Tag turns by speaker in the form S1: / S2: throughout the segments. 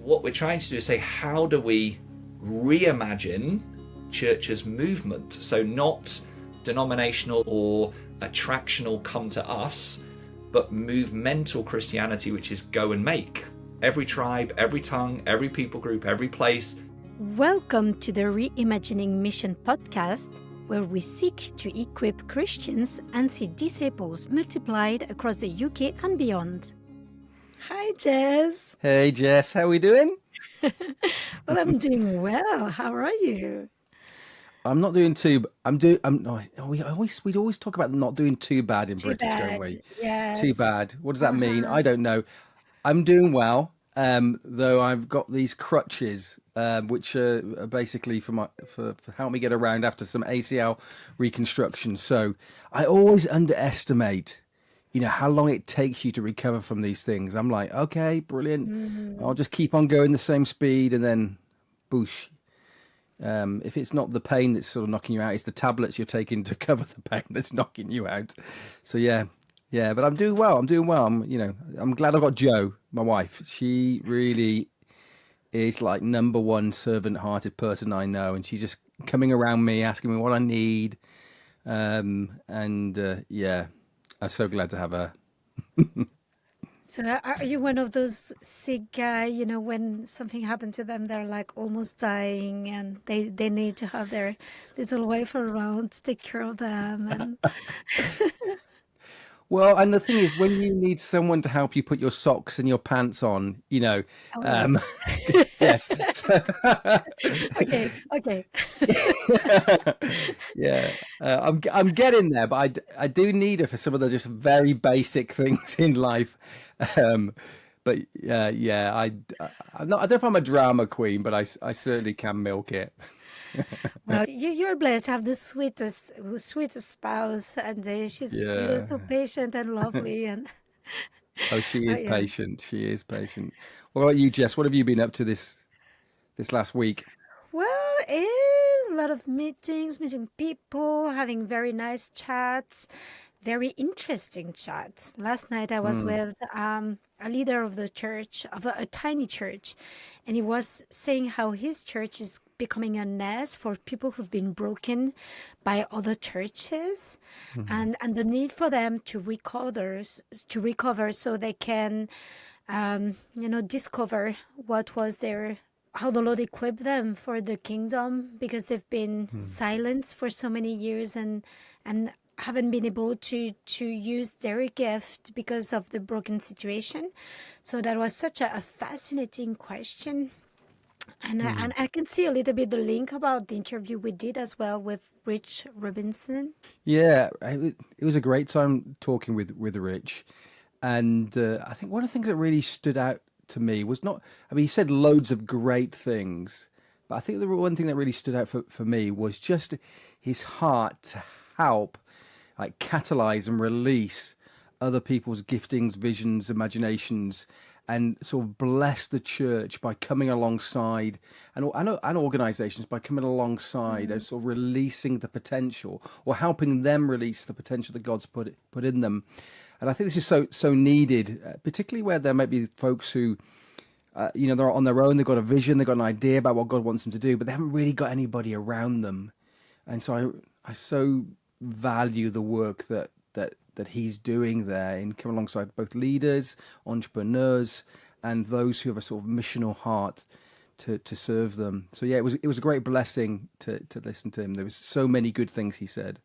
S1: what we're trying to do is say, how do we reimagine church as movement? So not denominational or attractional, come to us, but movemental Christianity, which is go and make. Every tribe, every tongue, every people group, every place.
S2: Welcome to the Reimagining Mission podcast, where we seek to equip Christians and see disciples multiplied across the UK and beyond. Hi, Jess.
S3: Hey, Jess, how are we doing?
S2: Well, I'm doing well. How are you?
S3: I'm not doing too. We always talk about not doing too bad in British, don't we?
S2: Yes.
S3: Too bad. What does that mean? I don't know. I'm doing well, though I've got these crutches, which are basically for help me get around after some ACL reconstruction. So I always underestimate, how long it takes you to recover from these things. I'm like, okay, brilliant. I'll just keep on going the same speed, and then, boosh. If it's not the pain that's sort of knocking you out, it's the tablets you're taking to cover the pain that's knocking you out. So yeah, but I'm doing well. I'm glad I got Jo, my wife. She really is like number one servant-hearted person I know, and she's just coming around me, asking me what I need. I'm so glad to have her.
S2: So are you one of those sick guys, when something happened to them, they're like almost dying and they need to have their little wife around to take care of them? And
S3: Well, and the thing is, when you need someone to help you put your socks and your pants on,
S2: yes.
S3: yes.
S2: Okay.
S3: Yeah, I'm getting there, but I do need her for some of the just very basic things in life. But I don't know if I'm a drama queen, but I certainly can milk it.
S2: Well, you're blessed to have the sweetest spouse, and she's so
S3: Yeah.
S2: patient and lovely, and
S3: Oh, she is
S2: yeah.
S3: patient. She is patient. What about you, Jess? What have you been up to this last week?
S2: Well, a lot of meetings, meeting people, having very nice chats, very interesting chats. Last night I was with a leader of the church, of a tiny church, and he was saying how his church is becoming a nest for people who've been broken by other churches, and the need for them to recover so they can, discover what was their how the Lord equipped them for the kingdom, because they've been silenced for so many years and haven't been able to use their gift because of the broken situation. So that was such a fascinating question. And I can see a little bit the link about the interview we did as well with Rich Robinson.
S3: Yeah, it was a great time talking with Rich, and I think one of the things that really stood out to me was not. I mean, he said loads of great things, but I think the one thing that really stood out for me was just his heart to help, like, catalyze and release other people's giftings, visions, imaginations, and sort of bless the church by coming alongside and organizations by coming alongside and sort of releasing the potential, or helping them release the potential that God's put in them. And I think this is so needed, particularly where there might be folks who, they're on their own. They've got a vision, they've got an idea about what God wants them to do, but they haven't really got anybody around them. And so I so value the work that he's doing there in coming alongside both leaders, entrepreneurs, and those who have a sort of missional heart to serve them. So yeah, it was a great blessing to listen to him. There was so many good things he said.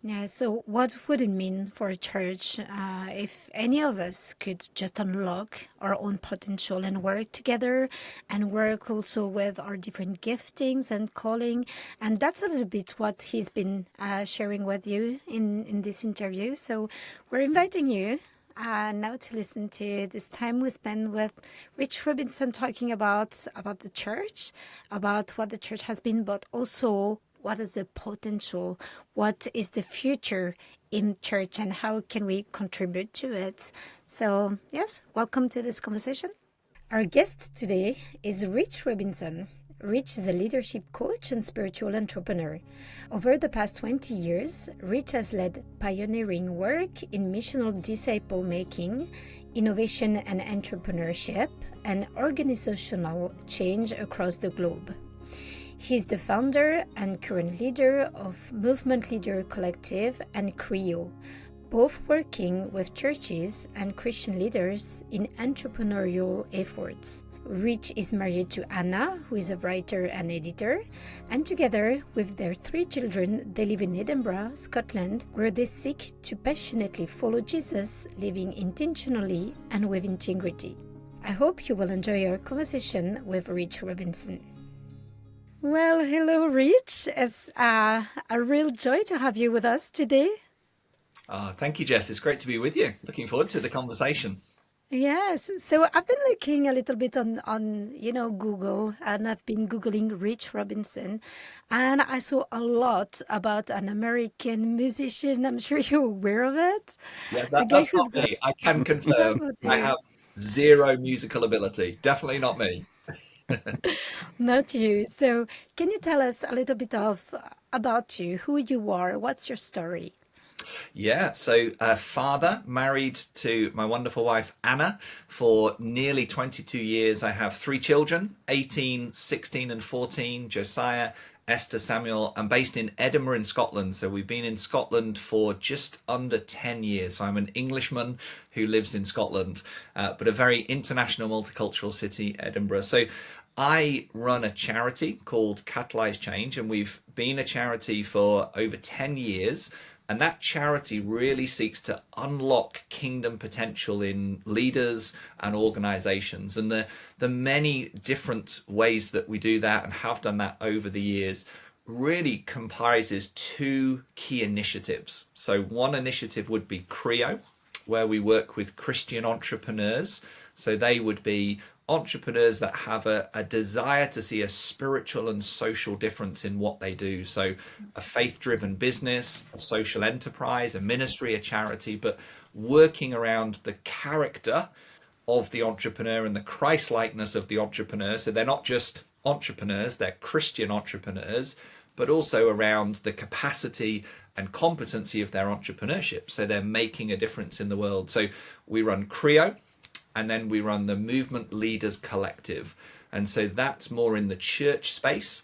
S2: Yeah, so what would it mean for a church if any of us could just unlock our own potential and work together, and work also with our different giftings and calling? And that's a little bit what he's been sharing with you in this interview. So we're inviting you now to listen to this time we spend with Rich Robinson, talking about the church, about what the church has been, but also what is the potential, what is the future in church, and how can we contribute to it. So yes, welcome to this conversation. Our guest today is Rich Robinson. Rich is a leadership coach and spiritual entrepreneur. Over the past 20 years, Rich has led pioneering work in missional disciple making, innovation and entrepreneurship, and organizational change across the globe. He's the founder and current leader of Movement Leader Collective and CREO, both working with churches and Christian leaders in entrepreneurial efforts. Rich is married to Anna, who is a writer and editor, and together with their 3 children, they live in Edinburgh, Scotland, where they seek to passionately follow Jesus, living intentionally and with integrity. I hope you will enjoy our conversation with Rich Robinson. Well, hello, Rich. It's a real joy to have you with us today.
S1: Thank you, Jess. It's great to be with you. Looking forward to the conversation.
S2: Yes. So I've been looking a little bit on Google, and I've been Googling Rich Robinson, and I saw a lot about an American musician. I'm sure you're aware of it.
S1: Yeah,
S2: A guy
S1: that's
S2: who's
S1: not
S2: got
S1: me. I can
S2: that's
S1: confirm
S2: not
S1: I
S2: you.
S1: have zero musical ability. Definitely not me.
S2: Not you. So can you tell us a little bit of about you, who you are, what's your story?
S1: Yeah, so father, married to my wonderful wife Anna for nearly 22 years. I have 3 children, 18, 16 and 14, Josiah, Esther, Samuel. I'm based in Edinburgh in Scotland. So we've been in Scotland for just under 10 years. So I'm an Englishman who lives in Scotland, but a very international multicultural city, Edinburgh. So I run a charity called Catalyze Change, and we've been a charity for over 10 years. And that charity really seeks to unlock kingdom potential in leaders and organizations. And the many different ways that we do that and have done that over the years really comprises 2 key initiatives. So one initiative would be CREO, where we work with Christian entrepreneurs. So they would be entrepreneurs that have a desire to see a spiritual and social difference in what they do. So a faith-driven business, a social enterprise, a ministry, a charity, but working around the character of the entrepreneur and the Christ-likeness of the entrepreneur. So they're not just entrepreneurs, they're Christian entrepreneurs, but also around the capacity and competency of their entrepreneurship. So they're making a difference in the world. So we run CREO, and then we run the Movement Leaders Collective. And so that's more in the church space.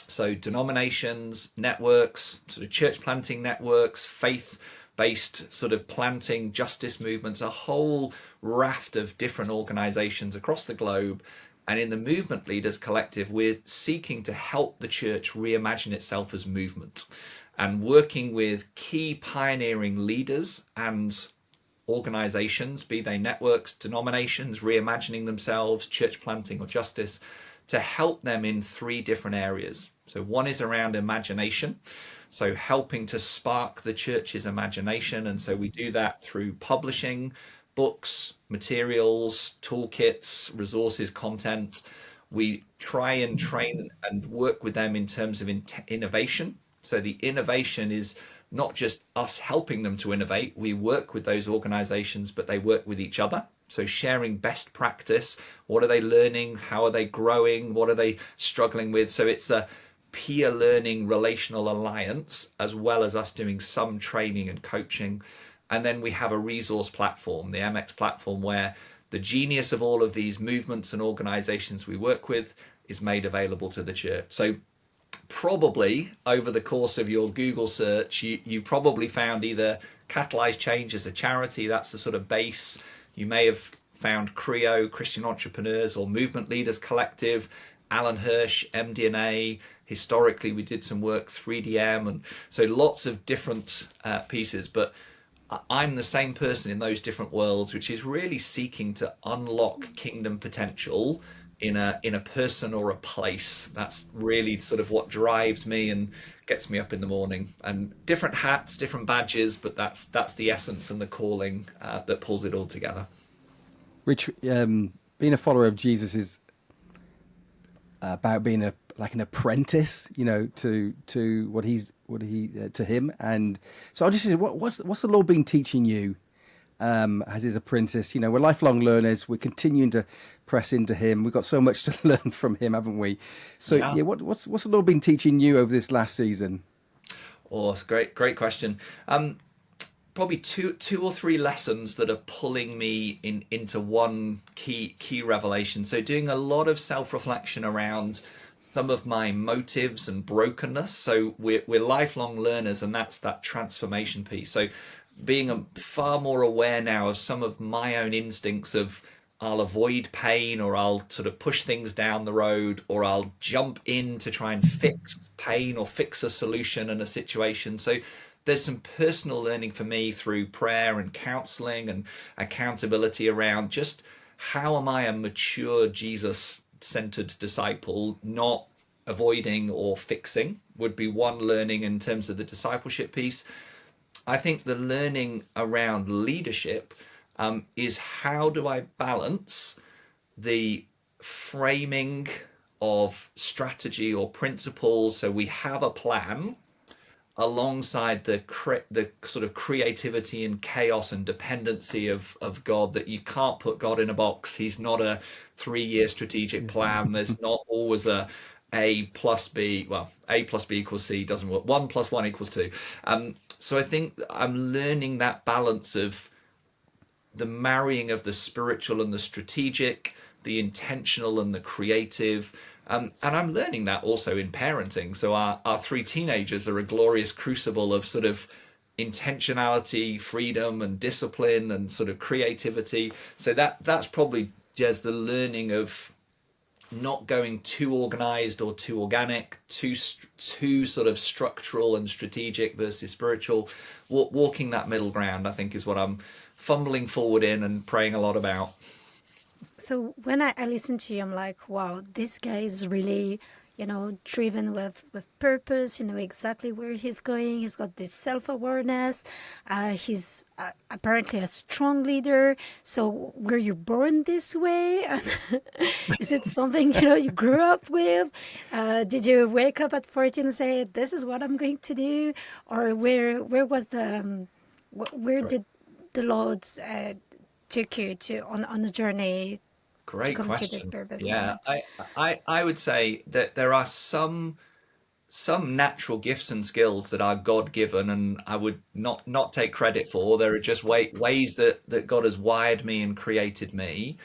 S1: So denominations, networks, sort of church planting networks, faith-based sort of planting, justice movements, a whole raft of different organizations across the globe. And in the Movement Leaders Collective, we're seeking to help the church reimagine itself as movement and working with key pioneering leaders and organizations, be they networks, denominations, reimagining themselves, church planting or justice, to help them in 3 different areas. So one is around imagination, so helping to spark the church's imagination. And so we do that through publishing books, materials, toolkits, resources, content. We try and train and work with them in terms of innovation. So the innovation is not just us helping them to innovate. We work with those organizations, but they work with each other. So sharing best practice. What are they learning? How are they growing? What are they struggling with? So it's a peer learning relational alliance, as well as us doing some training and coaching. And then we have a resource platform, the MX platform, where the genius of all of these movements and organizations we work with is made available to the church. So probably over the course of your Google search, you probably found either Catalyze Change as a charity, that's the sort of base. You may have found CREO, Christian Entrepreneurs, or Movement Leaders Collective, Alan Hirsch, MDNA. Historically, we did some work, 3DM, and so lots of different pieces. But I'm the same person in those different worlds, which is really seeking to unlock kingdom potential in a person or a place. That's really sort of what drives me and gets me up in the morning. And different hats, different badges, but that's the essence and the calling that pulls it all together.
S3: Rich, being a follower of Jesus is about being like an apprentice, to what he to him. And so I just said, what's the Lord been teaching you as his apprentice. You know, we're lifelong learners. We're continuing to press into him. We've got so much to learn from him, haven't we? So,
S1: Yeah.
S3: yeah, what's the Lord been teaching you over this last season?
S1: Oh, it's a great question. Probably two or three lessons that are pulling me into one key revelation. So doing a lot of self-reflection around some of my motives and brokenness. So we're lifelong learners, and that's that transformation piece. So being far more aware now of some of my own instincts of I'll avoid pain, or I'll sort of push things down the road, or I'll jump in to try and fix pain or fix a solution in a situation. So there's some personal learning for me through prayer and counseling and accountability around just how am I a mature Jesus centered disciple, not avoiding or fixing, would be one learning in terms of the discipleship piece. I think the learning around leadership is how do I balance the framing of strategy or principles, so we have a plan, alongside the sort of creativity and chaos and dependency of God, that you can't put God in a box. He's not a 3-year strategic plan. There's not always a plus B. Well, A plus B equals C doesn't work. 1 plus 1 equals 2. So I think I'm learning that balance of the marrying of the spiritual and the strategic, the intentional and the creative. And I'm learning that also in parenting. So our 3 teenagers are a glorious crucible of sort of intentionality, freedom and discipline and sort of creativity. So that's probably just the learning of not going too organized or too organic, too sort of structural and strategic versus spiritual. Walking that middle ground, I think, is what I'm fumbling forward in and praying a lot about.
S2: So when I listen to you, I'm like, wow, this guy is really, driven with purpose. You know exactly where he's going. He's got this self-awareness. He's apparently a strong leader. So were you born this way? Is it something, you grew up with? Did you wake up at 14 and say, this is what I'm going to do? Or where was where
S1: Right.
S2: did the Lord took you on a journey to
S1: Great
S2: come to this
S1: question.
S2: purpose?
S1: Yeah,
S2: Yeah.
S1: I would say that there are some natural gifts and skills that are God given, and I would not take credit for. There are just ways that God has wired me and created me,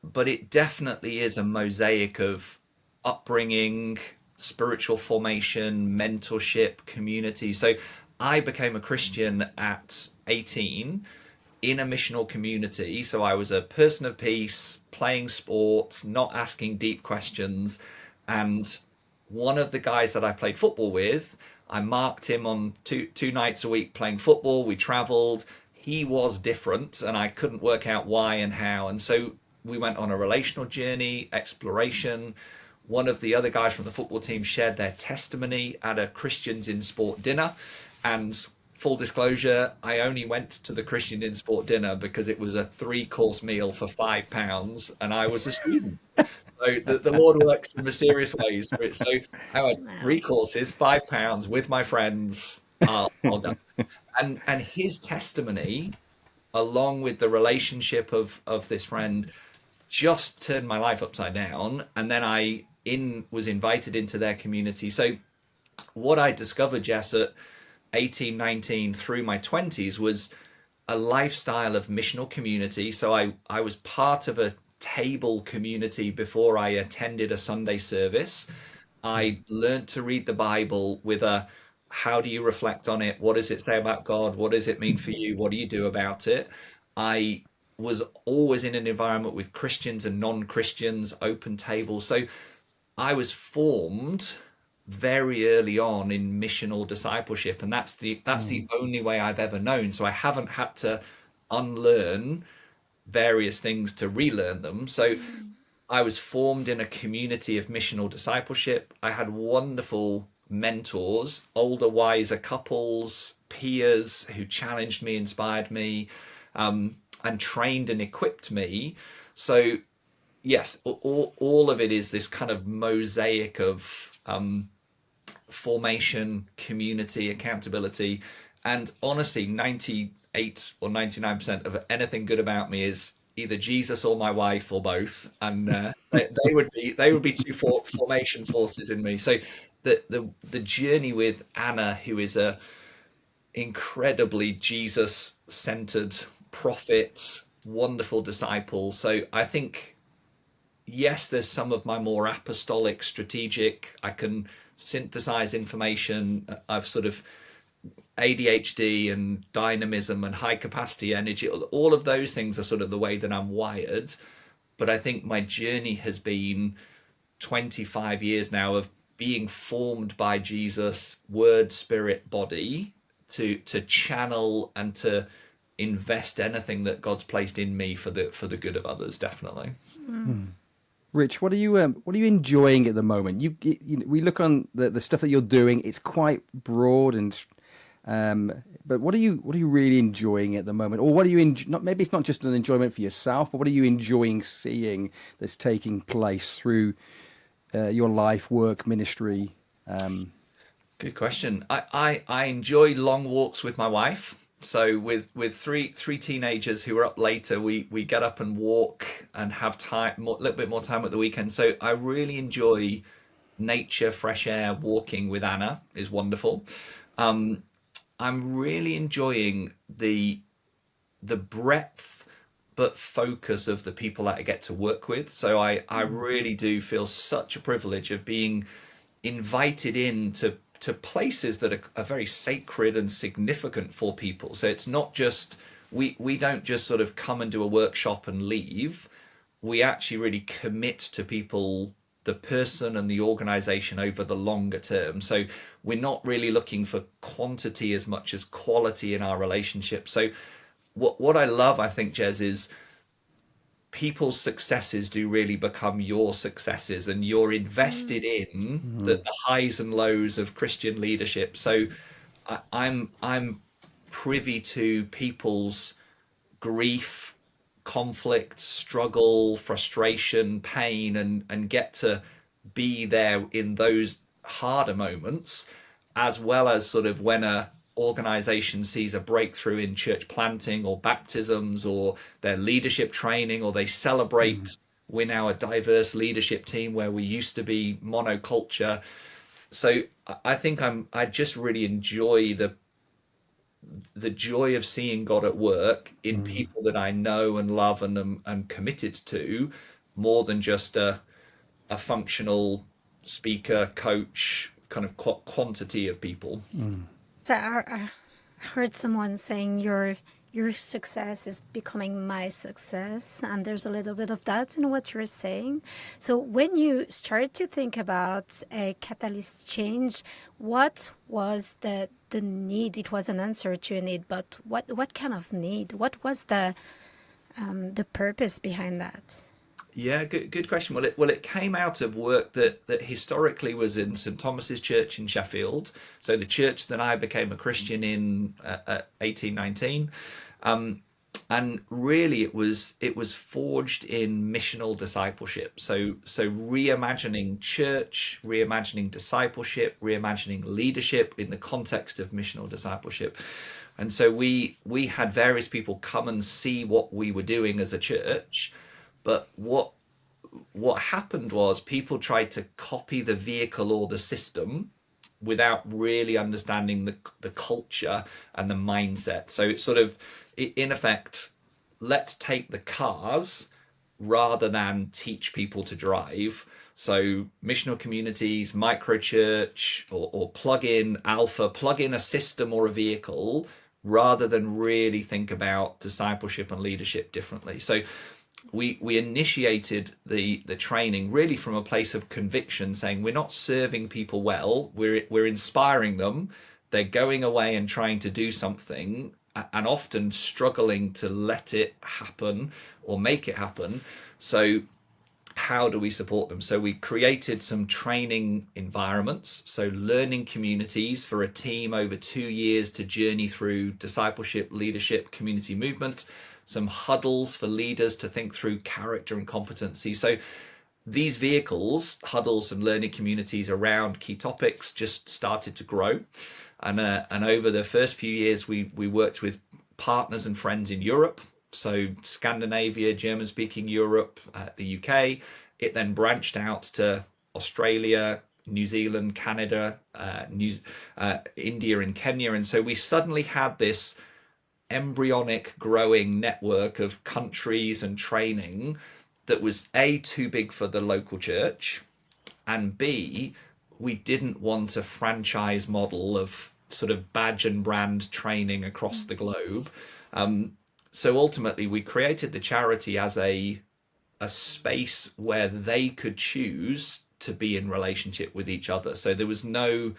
S1: but it definitely is a mosaic of upbringing, spiritual formation, mentorship, community. So I became a Christian at 18 in a missional community. So I was a person of peace, playing sports, not asking deep questions. And one of the guys that I played football with, I marked him on two nights a week playing football. We traveled. He was different, and I couldn't work out why and how. And so we went on a relational journey, exploration. One of the other guys from the football team shared their testimony at a Christians in Sport dinner. And full disclosure, I only went to the Christian in Sport dinner because it was a 3-course meal for £5 and I was a student. So the Lord works in mysterious ways. So I had
S2: Wow.
S1: 3 courses, £5 with my friends. All done. And his testimony, along with the relationship of this friend, just turned my life upside down. And then I was invited into their community. So what I discovered, Jess, at 18, 19 through my 20s was a lifestyle of missional community. So I was part of a table community before I attended a Sunday service. I learned to read the Bible with a how do you reflect on it? What does it say about God? What does it mean for you? What do you do about it? I was always in an environment with Christians and non-Christians, open tables. So I was formed very early on in missional discipleship, and that's the only way I've ever known. So I haven't had to unlearn various things to relearn them. So I was formed in a community of missional discipleship. I had wonderful mentors, older, wiser couples, peers who challenged me, inspired me, and trained and equipped me. So yes, all of it is this kind of mosaic of formation, community, accountability. And honestly, 98 or 99% of anything good about me is either Jesus or my wife or both. And they would be two formation forces in me. So the journey with Anna, who is a incredibly Jesus centered prophet, wonderful disciple. So I think, yes, there's some of my more apostolic, strategic, I can synthesize information. I've sort of ADHD and dynamism and high capacity energy. All of those things are sort of the way that I'm wired. But I think my journey has been 25 years now of being formed by Jesus, word, spirit, body, to channel and to invest anything that God's placed in me for the good of others. Definitely.
S3: Rich, what are you enjoying at the moment? We look on the stuff that you're doing; it's quite broad but what are you really enjoying at the moment, or what are you not? Maybe it's not just an enjoyment for yourself, but what are you enjoying seeing that's taking place through your life, work, ministry?
S1: Good question. I enjoy long walks with my wife. So with three teenagers who are up later, we get up and walk and have time, a little bit more time at the weekend. So I really enjoy nature, fresh air. Walking with Anna is wonderful. I'm really enjoying the breadth but focus of the people that I get to work with. So I really do feel such a privilege of being invited in to places that are very sacred and significant for people. So it's not just, we don't just sort of come and do a workshop and leave. We actually really commit to people, the person and the organization over the longer term. So we're not really looking for quantity as much as quality in our relationship. So what I love, I think, Jez, is people's successes do really become your successes, and you're invested in the highs and lows of Christian leadership. So I'm privy to people's grief, conflict, struggle, frustration, pain, and get to be there in those harder moments, as well as sort of when a organization sees a breakthrough in church planting or baptisms or their leadership training, or they celebrate we're now a diverse leadership team where we used to be monoculture. So I think I just really enjoy the joy of seeing God at work in people that I know and love and am committed to, more than just a functional speaker, coach, kind of quantity of people.
S2: So I heard someone saying your success is becoming my success, and there's a little bit of that in what you're saying. So when you start to think about a catalyst change, what was the need? It was an answer to a need, but what kind of need? What was the purpose behind that?
S1: Yeah, good question. Well, it came out of work that historically was in St Thomas's Church in Sheffield. So the church that I became a Christian in at 18, 19. And really it was forged in missional discipleship. So reimagining church, reimagining discipleship, reimagining leadership in the context of missional discipleship. And so we had various people come and see what we were doing as a church. But what happened was people tried to copy the vehicle or the system without really understanding the culture and the mindset. So it's sort of, in effect, let's take the cars rather than teach people to drive. So missional communities, micro church, or plug in Alpha, plug in a system or a vehicle rather than really think about discipleship and leadership differently. So we initiated the training really from a place of conviction, saying we're not serving people well, we're inspiring them. They're going away and trying to do something and often struggling to let it happen or make it happen. So how do we support them? So we created some training environments, so learning communities for a team over 2 years to journey through discipleship, leadership, community movement, some huddles for leaders to think through character and competency. So these vehicles, huddles and learning communities around key topics, just started to grow. And over the first few years, we worked with partners and friends in Europe, so Scandinavia, German-speaking Europe, the UK. It then branched out to Australia, New Zealand, Canada, India, and Kenya. And so we suddenly had this embryonic growing network of countries and training that was A, too big for the local church, and B, we didn't want a franchise model of sort of badge and brand training across the globe. So ultimately, we created the charity as a space where they could choose to be in relationship with each other. So there was no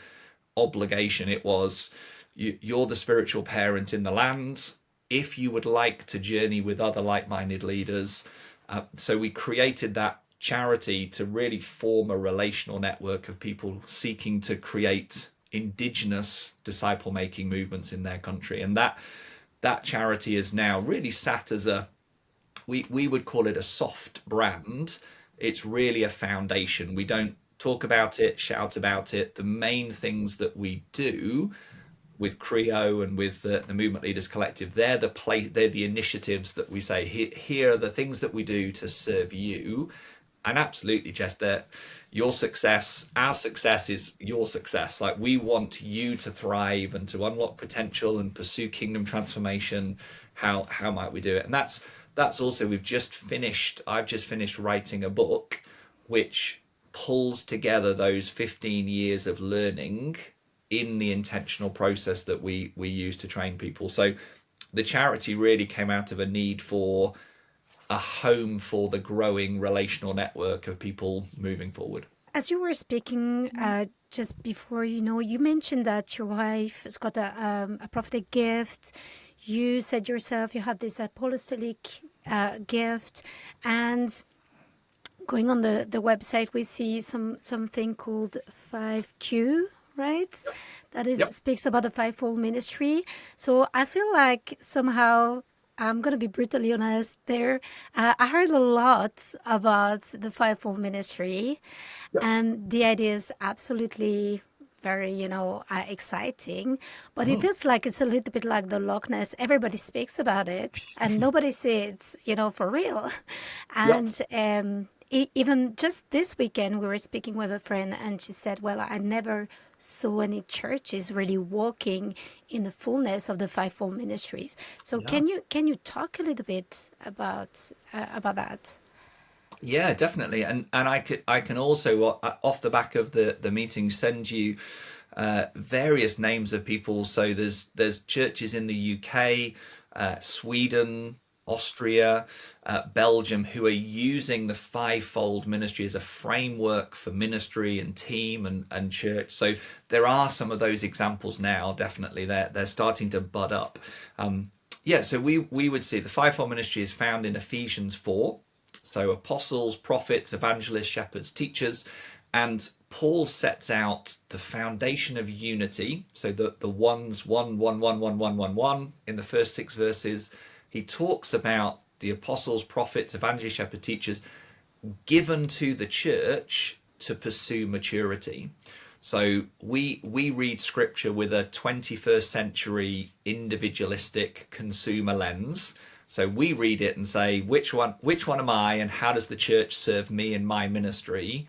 S1: obligation. It was, you're the spiritual parent in the land. If you would like to journey with other like-minded leaders, so we created that charity to really form a relational network of people seeking to create indigenous disciple-making movements in their country. And that charity is now really sat as we would call it a soft brand. It's really a foundation. We don't talk about it, shout about it. The main things that we do with Creo and with the Movement Leaders Collective, they're the initiatives that we say, here are the things that we do to serve you. And absolutely, Jess, that your success, our success is your success. Like, we want you to thrive and to unlock potential and pursue kingdom transformation. How might we do it? And that's also, I've just finished writing a book which pulls together those 15 years of learning in the intentional process that we use to train people. So the charity really came out of a need for a home for the growing relational network of people moving forward.
S2: As you were speaking just before, you mentioned that your wife has got a prophetic gift. You said yourself you have this apostolic gift, and going on the website, we see something called 5Q, right?
S1: Yep.
S2: That is
S1: Yep.
S2: speaks about the fivefold ministry. So I feel like somehow, I'm going to be brutally honest there. I heard a lot about the fivefold ministry,
S1: Yep.
S2: and the idea is absolutely very, exciting. But it feels like it's a little bit like the Loch Ness. Everybody speaks about it, and nobody sees it, for real.
S1: Yep.
S2: And even just this weekend, we were speaking with a friend, and she said, "Well, I never saw any churches really walking in the fullness of the fivefold ministries." So,
S1: Yeah.
S2: can you talk a little bit about that?
S1: Yeah, definitely. And I can also, off the back of the meeting, send you various names of people. So there's churches in the UK, Sweden, Austria, Belgium, who are using the fivefold ministry as a framework for ministry and team and church. So there are some of those examples now. Definitely, they're starting to bud up. So we would see the fivefold ministry is found in Ephesians 4. So apostles, prophets, evangelists, shepherds, teachers, and Paul sets out the foundation of unity. So the ones, one in the first 6 verses. He talks about the apostles, prophets, evangelists, shepherds, teachers given to the church to pursue maturity. So we read scripture with a 21st century individualistic consumer lens. So we read it and say, which one am I, and how does the church serve me in my ministry?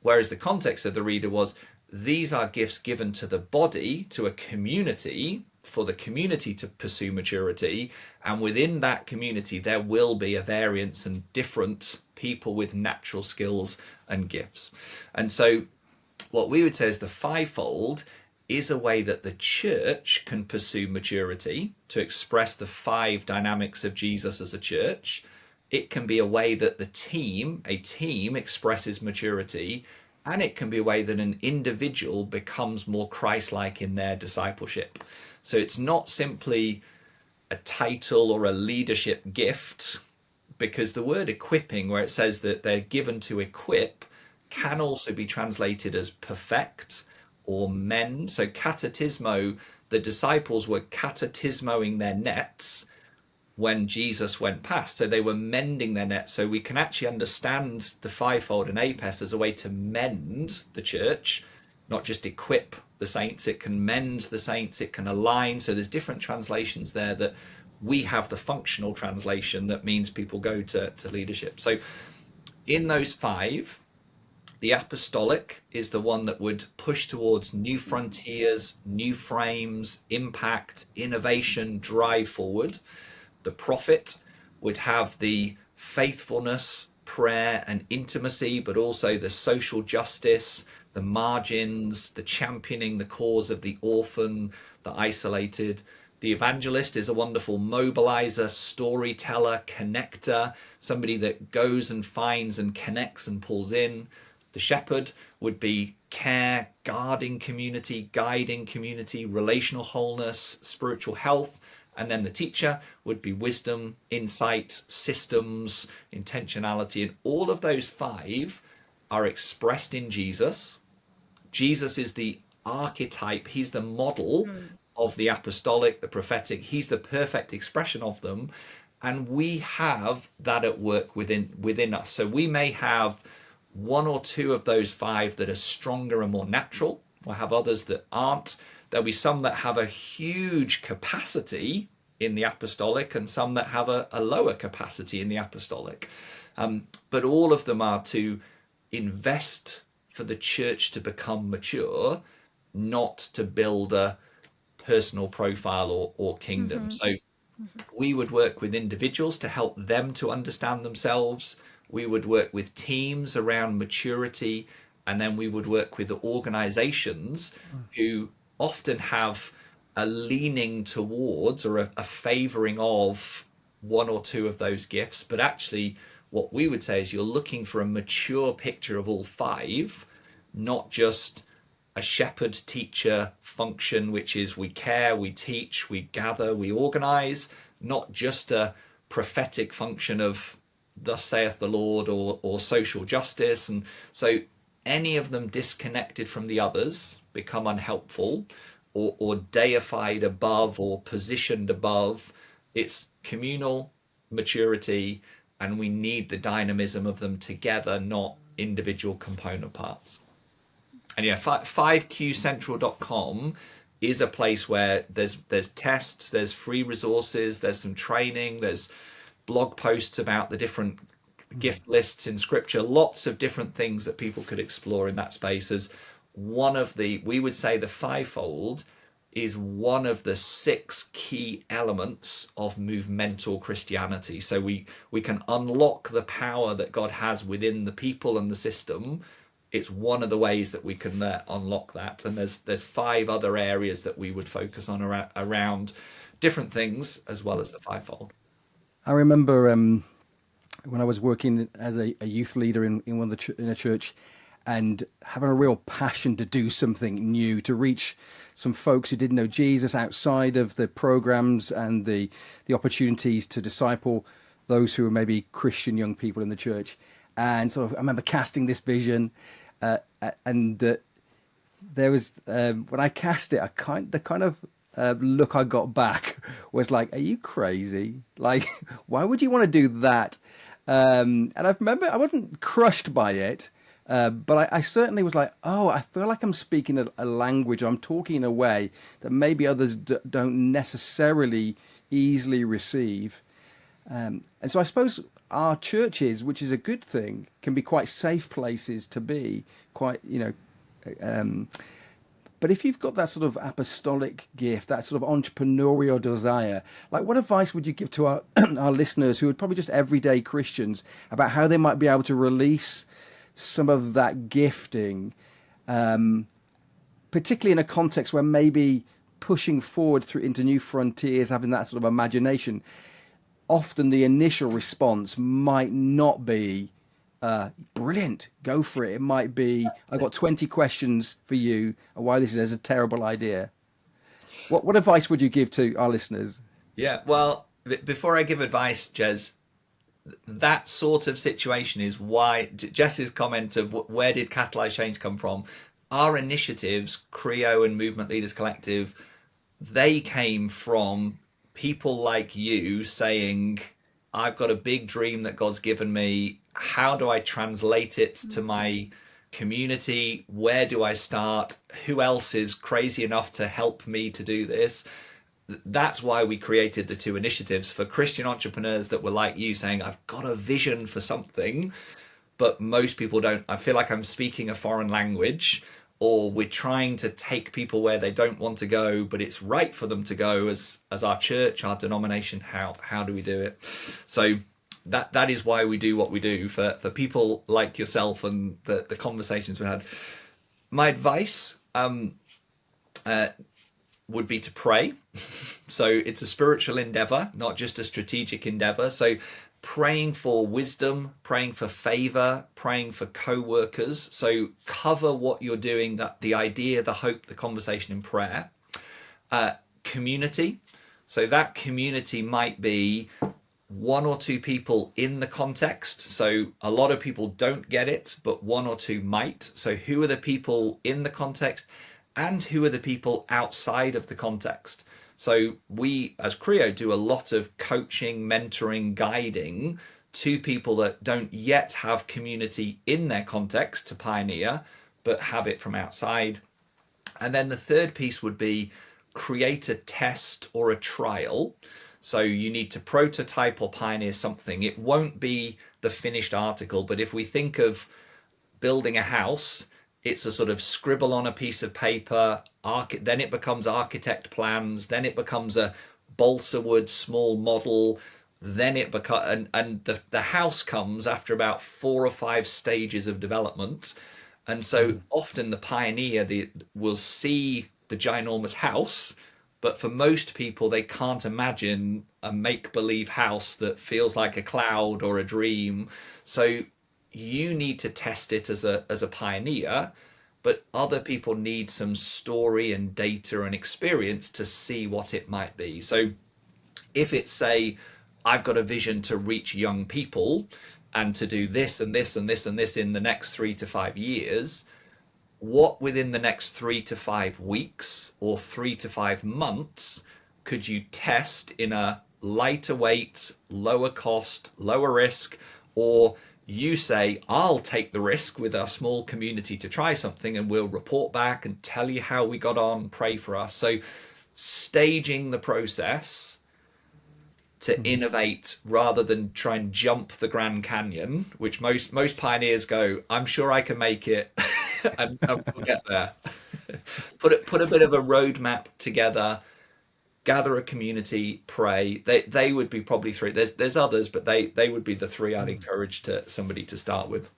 S1: Whereas the context of the reader was, these are gifts given to the body, to a community, for the community to pursue maturity. And within that community, there will be a variance and different people with natural skills and gifts. And so what we would say is the fivefold is a way that the church can pursue maturity, to express the 5 dynamics of Jesus as a church. It can be a way that a team expresses maturity, and it can be a way that an individual becomes more Christ-like in their discipleship. So it's not simply a title or a leadership gift, because the word equipping, where it says that they're given to equip, can also be translated as perfect or mend. So katatismo, the disciples were katatismoing their nets when Jesus went past. So they were mending their nets. So we can actually understand the fivefold and APES as a way to mend the church, not just equip the saints, it can mend the saints, it can align. So there's different translations there. That we have the functional translation that means people go to leadership. So in those five, the apostolic is the one that would push towards new frontiers, new frames, impact, innovation, drive forward. The prophet would have the faithfulness, prayer, and intimacy, but also the social justice, the margins, the championing the cause of the orphan, the isolated. The evangelist is a wonderful mobilizer, storyteller, connector, somebody that goes and finds and connects and pulls in. The shepherd would be care, guarding community, guiding community, relational wholeness, spiritual health. And then the teacher would be wisdom, insight, systems, intentionality. And all of those five are expressed in Jesus. Jesus is the archetype. He's the model of the apostolic, the prophetic. He's the perfect expression of them. And we have that at work within us. So we may have one or two of those five that are stronger and more natural. We'll have others that aren't. There'll be some that have a huge capacity in the apostolic and some that have a lower capacity in the apostolic. But all of them are to invest for the church to become mature, not to build a personal profile or kingdom. So we would work with individuals to help them to understand themselves. We would work with teams around maturity, and then we would work with organizations who often have a leaning towards or a favoring of one or two of those gifts. But actually, what we would say is you're looking for a mature picture of all five, not just a shepherd teacher function, which is we care, we teach, we gather, we organize, not just a prophetic function of thus saith the Lord or social justice. And so any of them disconnected from the others become unhelpful or deified above or positioned above. It's communal maturity, and we need the dynamism of them together, not individual component parts. And yeah, 5qcentral.com is a place where there's tests, there's free resources, there's some training, there's blog posts about the different gift lists in scripture, lots of different things that people could explore in that space. As one of we would say the fivefold is one of the 6 key elements of movemental Christianity. So we can unlock the power that God has within the people and the system. It's one of the ways that we can unlock that. And there's 5 other areas that we would focus on around different things as well as the fivefold.
S3: I remember when I was working as a youth leader in a church, and having a real passion to do something new, to reach some folks who didn't know Jesus outside of the programs and the opportunities to disciple those who were maybe Christian young people in the church. And sort of, I remember casting this vision, and there was when I cast it, the kind of look I got back was like, "Are you crazy? Like, why would you want to do that?" And I remember I wasn't crushed by it, but I certainly was like, "Oh, I feel like I'm speaking a language. I'm talking in a way that maybe others don't necessarily easily receive." And so I suppose our churches, which is a good thing, can be quite safe places to be. Quite, but if you've got that sort of apostolic gift, that sort of entrepreneurial desire, like what advice would you give to our our listeners who are probably just everyday Christians about how they might be able to release some of that gifting, particularly in a context where maybe pushing forward into new frontiers, having that sort of imagination, often the initial response might not be brilliant, go for it. It might be, I've got 20 questions for you on why this is a terrible idea. What advice would you give to our listeners?
S1: Yeah, well, before I give advice, Jez, that sort of situation is why Jess's comment of where did Catalyze Change come from? Our initiatives, Creo and Movement Leaders Collective, they came from people like you saying, I've got a big dream that God's given me. How do I translate it to my community, where do I start? Who else is crazy enough to help me to do this? That's why we created the two initiatives for Christian entrepreneurs that were like you, saying, I've got a vision for something, but most people don't. I feel like I'm speaking a foreign language, or we're trying to take people where they don't want to go, but it's right for them to go as our church, our denomination. How do we do it? So that is why we do what we do for people like yourself and the conversations we had. My advice would be to pray. So it's a spiritual endeavor, not just a strategic endeavor. So praying for wisdom, praying for favor, praying for co-workers. So cover what you're doing, that the idea, the hope, the conversation in prayer. Community. So that community might be one or two people in the context. So a lot of people don't get it, but one or two might. So who are the people in the context, and who are the people outside of the context? So we as Creo do a lot of coaching, mentoring, guiding to people that don't yet have community in their context to pioneer, but have it from outside. And then the third piece would be create a test or a trial. So you need to prototype or pioneer something. It won't be the finished article, but if we think of building a house, it's a sort of scribble on a piece of paper, then it becomes architect plans, then it becomes a balsa wood small model, then it becomes, and the house comes after about 4 or 5 stages of development. And so often the pioneer will see the ginormous house, but for most people, they can't imagine a make-believe house that feels like a cloud or a dream. So you need to test it as a pioneer, but other people need some story and data and experience to see what it might be. So if it's, say, I've got a vision to reach young people and to do this and this and this and this in the next 3 to 5 years, what within the next 3 to 5 weeks or 3 to 5 months could you test in a lighter weight, lower cost, lower risk, or you say, I'll take the risk with our small community to try something, and we'll report back and tell you how we got on, pray for us. So staging the process to innovate rather than try and jump the Grand Canyon, which most pioneers go, I'm sure I can make it, and we'll get there. Put a bit of a roadmap together, gather a community, pray. They would be probably 3. There's others, but they would be the 3 I'd encourage somebody to start with.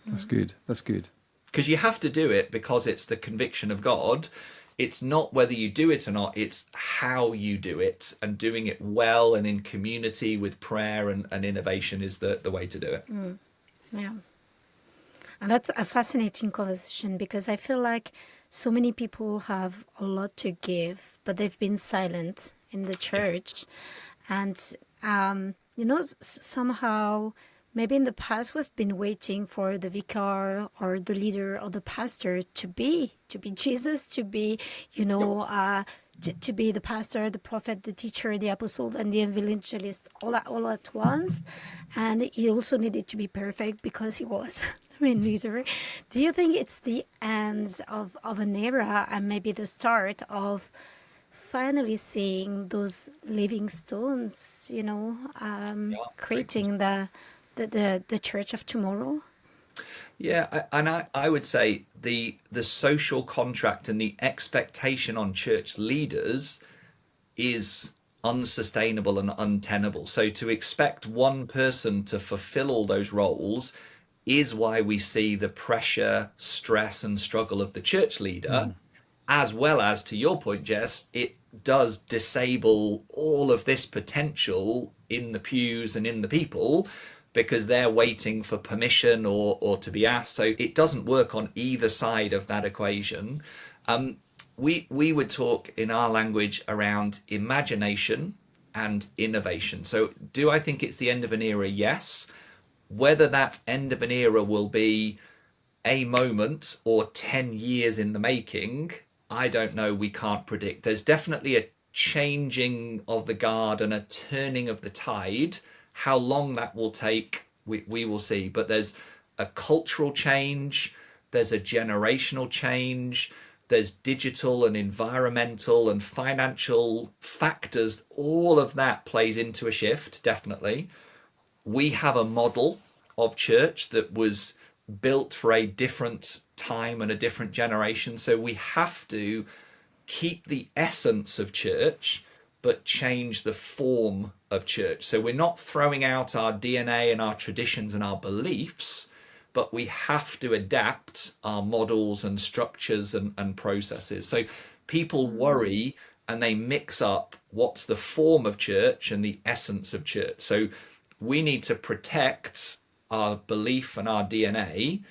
S3: That's good. That's good.
S1: Because you have to do it because it's the conviction of God. It's not whether you do it or not, it's how you do it, and doing it well and in community with prayer and innovation is the way to do it.
S2: Yeah. And that's a fascinating conversation, because I feel like so many people have a lot to give, but they've been silent in the church. And, somehow, maybe in the past we've been waiting for the vicar or the leader or the pastor to be Jesus, to be, to be the pastor, the prophet, the teacher, the apostle, and the evangelist all at once. And he also needed to be perfect because he was the main leader. Do you think it's the end of an era, and maybe the start of finally seeing those living stones, creating the church of tomorrow?
S1: Yeah, and I would say the social contract and the expectation on church leaders is unsustainable and untenable. So to expect one person to fulfill all those roles is why we see the pressure, stress, and struggle of the church leader, as well as, to your point, Jess, it does disable all of this potential in the pews and in the people, because they're waiting for permission or to be asked. So it doesn't work on either side of that equation. We would talk in our language around imagination and innovation. So do I think it's the end of an era? Yes. Whether that end of an era will be a moment or 10 years in the making, I don't know. We can't predict. There's definitely a changing of the guard and a turning of the tide. How long that will take, we will see. But there's a cultural change, there's a generational change, there's digital and environmental and financial factors. All of that plays into a shift, definitely. We have a model of church that was built for a different time and a different generation. So we have to keep the essence of church, but change the form of church. So we're not throwing out our DNA and our traditions and our beliefs, but we have to adapt our models and structures and processes. So people worry and they mix up what's the form of church and the essence of church. So we need to protect our belief and our DNA,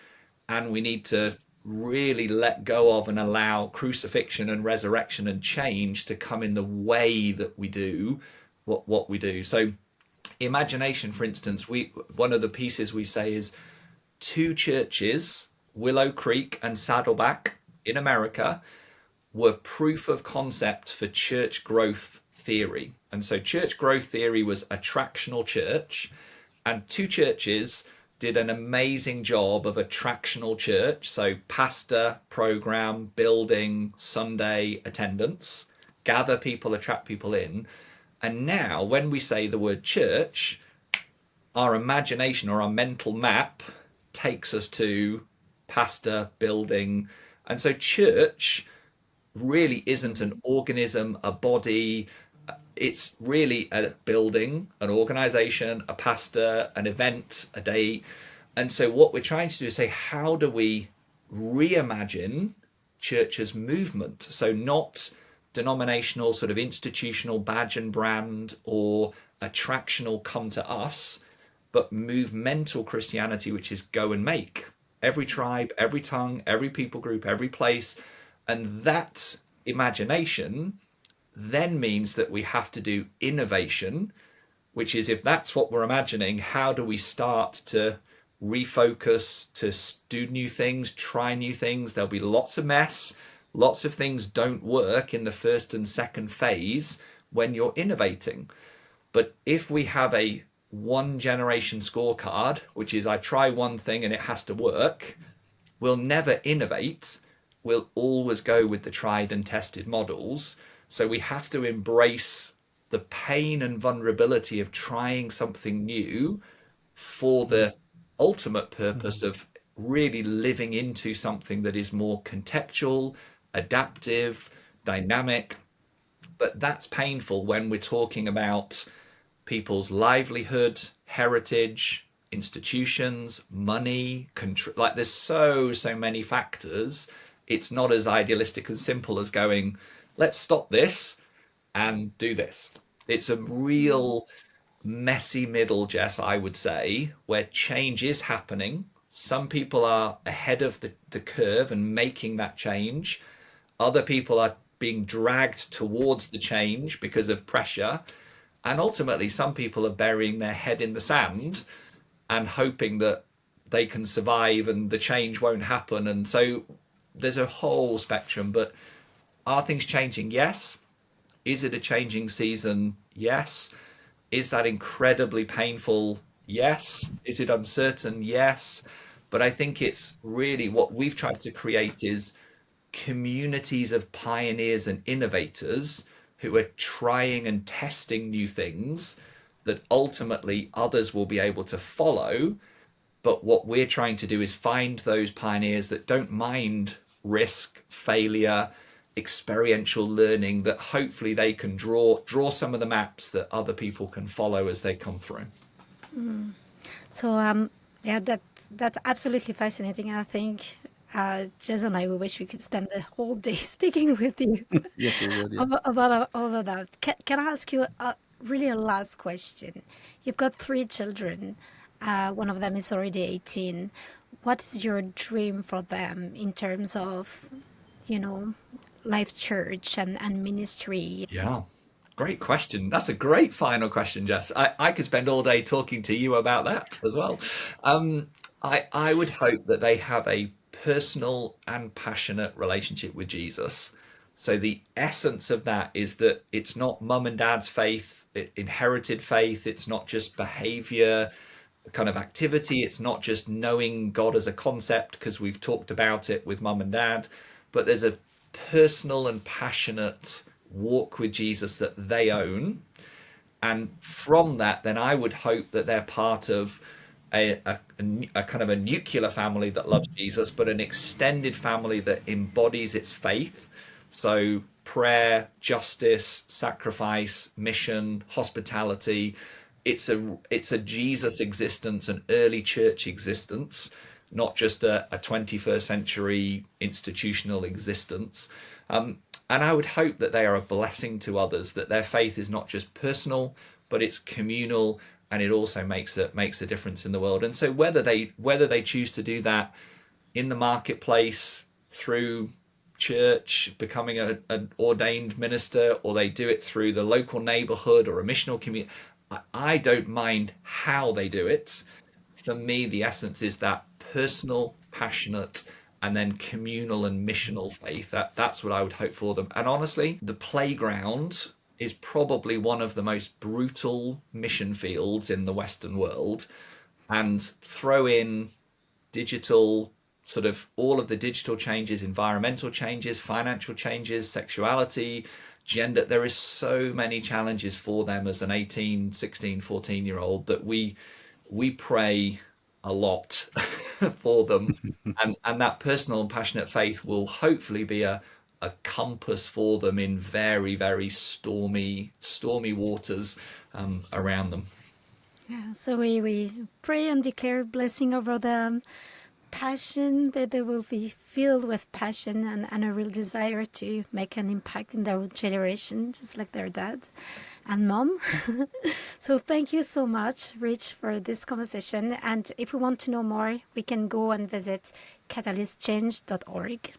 S1: and we need to really let go of and allow crucifixion and resurrection and change to come in the way that we do what we do. So imagination, for instance, we one of the pieces we say is two churches, Willow Creek and Saddleback in America, were proof of concept for church growth theory. And so church growth theory was attractional church, and two churches did an amazing job of attractional church. So pastor, program, building, Sunday attendance, gather people, attract people in. And now when we say the word church, our imagination or our mental map takes us to pastor, building. And so church really isn't an organism, a body. It's really a building, an organization, a pastor, an event, a date. And so what we're trying to do is say, how do we reimagine church as movement? So not denominational, sort of institutional badge and brand or attractional come to us, but movemental Christianity, which is go and make. Every tribe, every tongue, every people group, every place. And that imagination then means that we have to do innovation, which is, if that's what we're imagining, how do we start to refocus, to do new things, try new things? There'll be lots of mess. Lots of things don't work in the first and second phase when you're innovating. But if we have a one generation scorecard, which is I try one thing and it has to work, we'll never innovate. We'll always go with the tried and tested models. So we have to embrace the pain and vulnerability of trying something new for the ultimate purpose of really living into something that is more contextual, adaptive, dynamic. But that's painful when we're talking about people's livelihood, heritage, institutions, money, control. Like there's so many factors. It's not as idealistic and simple as going, let's stop this and do this. It's a real messy middle, Jess, I would say, where change is happening. Some people are ahead of the curve and making that change. Other people are being dragged towards the change because of pressure. And ultimately, some people are burying their head in the sand and hoping that they can survive and the change won't happen. And so there's a whole spectrum. But are things changing? Yes. Is it a changing season? Yes. Is that incredibly painful? Yes. Is it uncertain? Yes. But I think it's really what we've tried to create is communities of pioneers and innovators who are trying and testing new things that ultimately others will be able to follow. But what we're trying to do is find those pioneers that don't mind risk, failure, experiential learning, that hopefully they can draw some of the maps that other people can follow as they come through.
S2: So yeah, that's absolutely fascinating. I think Jez and I, we wish we could spend the whole day speaking with you
S3: Yes, we would. Yeah.
S2: about all of that. Can I ask you really a last question? You've got 3 children. One of them is already 18. What is your dream for them in terms of, Life Church and ministry?
S1: Yeah. Great question. That's a great final question, Jess. I could spend all day talking to you about that as well. I would hope that they have a personal and passionate relationship with Jesus. So the essence of that is that it's not mum and dad's faith, inherited faith. It's not just behavior. kind of activity. It's not just knowing God as a concept because we've talked about it with mum and dad, but there's a personal and passionate walk with Jesus that they own. And from that, then I would hope that they're part of a kind of a nuclear family that loves Jesus, but an extended family that embodies its faith. So prayer, justice, sacrifice, mission, hospitality. It's a Jesus existence, an early church existence, not just a 21st century institutional existence. And I would hope that they are a blessing to others, that their faith is not just personal, but it's communal, and it also makes a difference in the world. And so whether they choose to do that in the marketplace, through church, becoming an ordained minister, or they do it through the local neighborhood or a missional community, I don't mind how they do it. For me, the essence is that personal, passionate, and then communal and missional faith. That's what I would hope for them. And honestly, the playground is probably one of the most brutal mission fields in the Western world. And throw in digital, sort of all of the digital changes, environmental changes, financial changes, sexuality, gender. There is so many challenges for them as an 18, 16, 14-year-old that we pray a lot for them. And that personal and passionate faith will hopefully be a compass for them in very, very stormy waters around them.
S2: Yeah, so we pray and declare blessing over them, passion, that they will be filled with passion and a real desire to make an impact in their generation, just like their dad and mom. So thank you so much, Rich, for this conversation. And if we want to know more, we can go and visit catalystchange.org.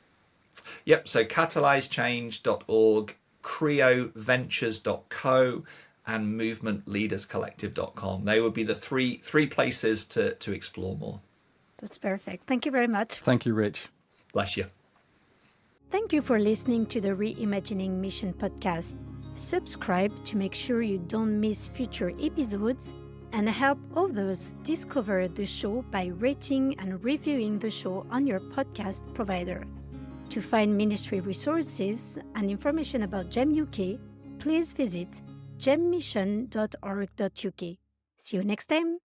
S1: Yep, so catalysechange.org, creoventures.co, and movementleaderscollective.com. They would be the three places to explore more.
S2: That's perfect. Thank you very much.
S3: Thank you, Rich.
S1: Bless you.
S2: Thank you for listening to the Reimagining Mission podcast. Subscribe to make sure you don't miss future episodes, and help others discover the show by rating and reviewing the show on your podcast provider. To find ministry resources and information about GEM UK, please visit gemmission.org.uk. See you next time.